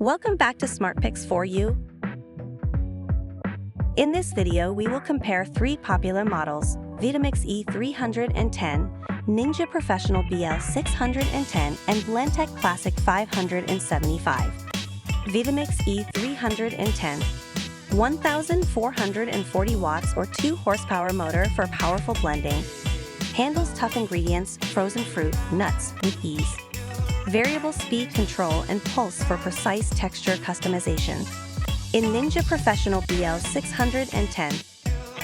Welcome back to Smart Picks for You. In this video, we will compare three popular models: Vitamix E310, Ninja Professional BL610, and Blendtec Classic 575. Vitamix E310, 1,440 watts or 2 horsepower motor for powerful blending. Handles tough ingredients, frozen fruit, nuts with ease. Variable speed control and pulse for precise texture customization. In Ninja Professional BL610,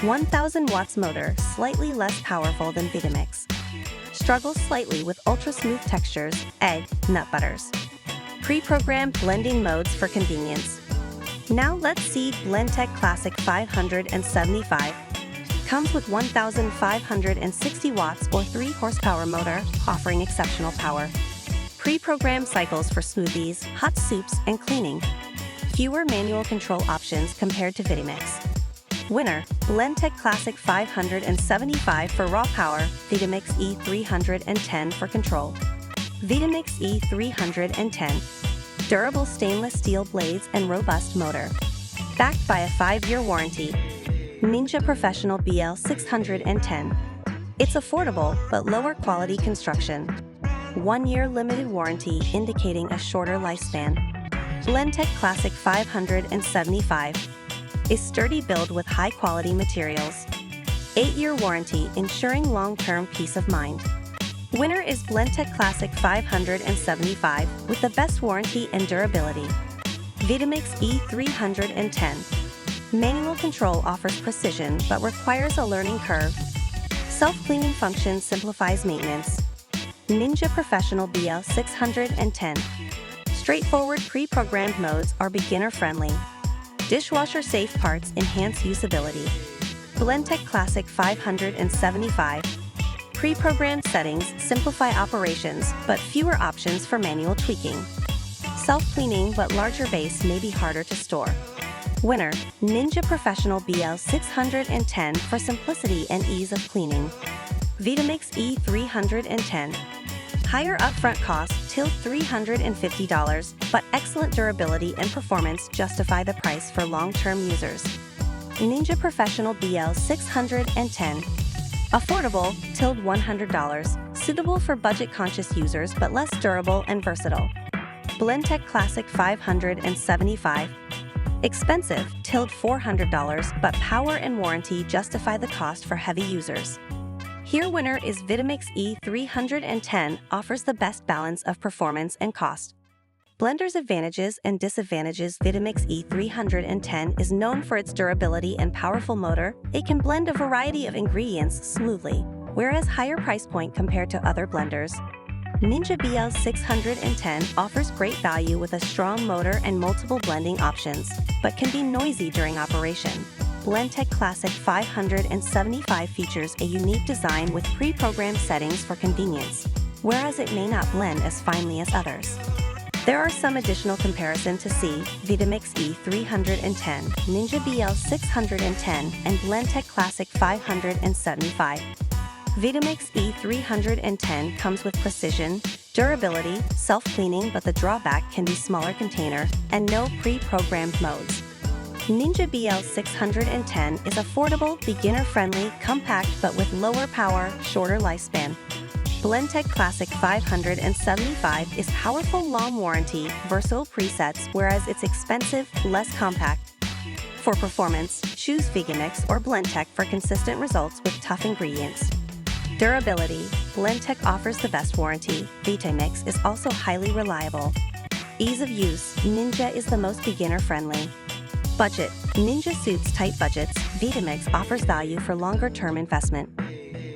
1,000 watts motor, slightly less powerful than Vitamix. Struggles slightly with ultra-smooth textures, egg, nut butters. Pre-programmed blending modes for convenience. Now let's see Blendtec Classic 575. Comes with 1,560 watts or 3 horsepower motor, offering exceptional power. Pre-programmed cycles for smoothies, hot soups, and cleaning. Fewer manual control options compared to Vitamix. Winner: Blendtec Classic 575 for raw power, Vitamix E310 for control. Vitamix E310. Durable stainless steel blades and robust motor. Backed by a 5-year warranty. Ninja Professional BL610. It's affordable but lower quality construction. 1-year limited warranty indicating a shorter lifespan. Blendtec Classic 575. A sturdy build with high-quality materials. 8-year warranty ensuring long-term peace of mind. Winner is Blendtec Classic 575 with the best warranty and durability. Vitamix E310. Manual control offers precision but requires a learning curve. Self-cleaning function simplifies maintenance. Ninja Professional BL610. Straightforward pre-programmed modes are beginner-friendly. Dishwasher-safe parts enhance usability. Blendtec Classic 575. Pre-programmed settings simplify operations, but fewer options for manual tweaking. Self-cleaning but larger base may be harder to store. Winner: Ninja Professional BL610 for simplicity and ease of cleaning. Vitamix E310. Higher upfront costs till $350, but excellent durability and performance justify the price for long-term users. Ninja Professional BL610. Affordable, till $100, suitable for budget-conscious users but less durable and versatile. Blendtec Classic 575. Expensive, till $400, but power and warranty justify the cost for heavy users. Here winner is Vitamix E310, offers the best balance of performance and cost. Blender's advantages and disadvantages: Vitamix E310 is known for its durability and powerful motor. It can blend a variety of ingredients smoothly, whereas higher price point compared to other blenders. Ninja BL610 offers great value with a strong motor and multiple blending options, but can be noisy during operation. Blendtec Classic 575 features a unique design with pre-programmed settings for convenience, whereas it may not blend as finely as others. There are some additional comparisons to see: Vitamix E310, Ninja BL610, and Blendtec Classic 575. Vitamix E310 comes with precision, durability, self-cleaning, but the drawback can be smaller container and no pre-programmed modes. Ninja BL610 is affordable, beginner-friendly, compact, but with lower power, shorter lifespan. Blendtec Classic 575 is powerful, long warranty, versatile presets, whereas it's expensive, less compact. For performance, choose Vitamix or Blendtec for consistent results with tough ingredients. Durability: Blendtec offers the best warranty. Vitamix is also highly reliable. Ease of use: Ninja is the most beginner-friendly. Budget: Ninja suits tight budgets. Vitamix offers value for longer-term investment.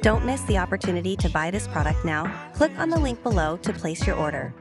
Don't miss the opportunity to buy this product now. Click on the link below to place your order.